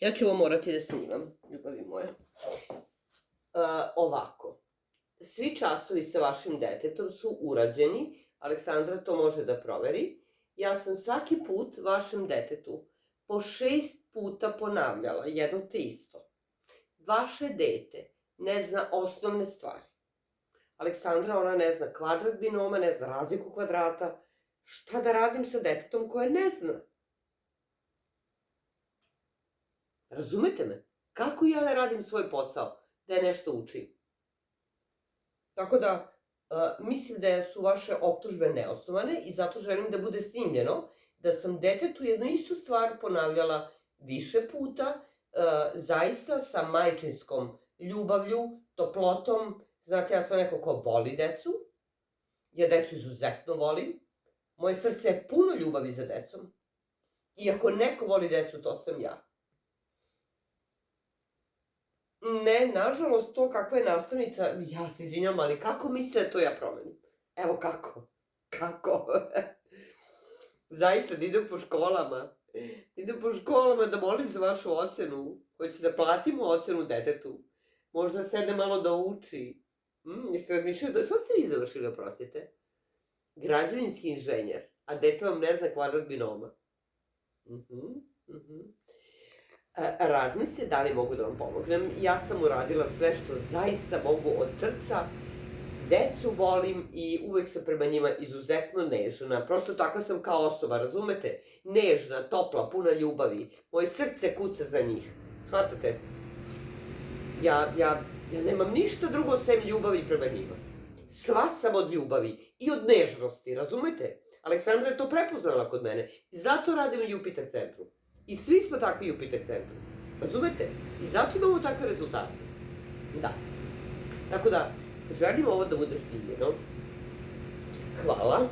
Ja ću ovo morati da snimam, ljubavi moja. Ovako. Svi časovi sa vašim detetom su urađeni. Aleksandra to može da proveri. Ja sam svaki put vašem detetu po 6 puta ponavljala jedno te isto. Vaše dete ne zna osnovne stvari. Aleksandra, ona ne zna kvadrat binoma, ne zna razliku kvadrata. Šta da radim sa detetom koje ne zna? Razumete me? Kako ja da radim svoj posao? Da je nešto učim? Tako da, mislim da su vaše optužbe neosnovane i zato želim da bude snimljeno da sam detetu jednu istu stvar ponavljala više puta, zaista sa majčinskom ljubavlju, toplotom. Znate, ja sam neko ko voli decu, ja decu izuzetno volim, moje srce je puno ljubavi za decom. I ako neko voli decu, to sam ja. Ne, nažalost, to kakva je nastavnica, ja se izvinjam, ali kako mislite da to ja promenim? Evo kako. Kako? Zaista, da idem po školama. Idem po školama da molim za vašu ocenu. Hoće da platimo ocenu detetu. Možda sedne malo da uči. Jeste razmišljali da... Što ste vi završili, oprostite? Građevinski inženjer. A dete vam ne zna kvadrat binoma. Razmislite da li mogu da vam pomognem. Ja sam uradila sve što zaista mogu od srca. Decu volim i uvek sam prema njima izuzetno nežna. Prosto takva sam kao osoba, razumete? Nežna, topla, puna ljubavi. Moje srce kuca za njih. Shvatate? Ja nemam ništa drugo sem ljubavi prema njima. Sva sam od ljubavi i od nežnosti, razumete? Aleksandra je to prepoznala kod mene. I zato radim u Jupiter centru. I svi smo takvi u Jupiter centru. Razumete? I zato imamo takve rezultate. Da. Tako da, želim ovo da bude snimljeno. Hvala.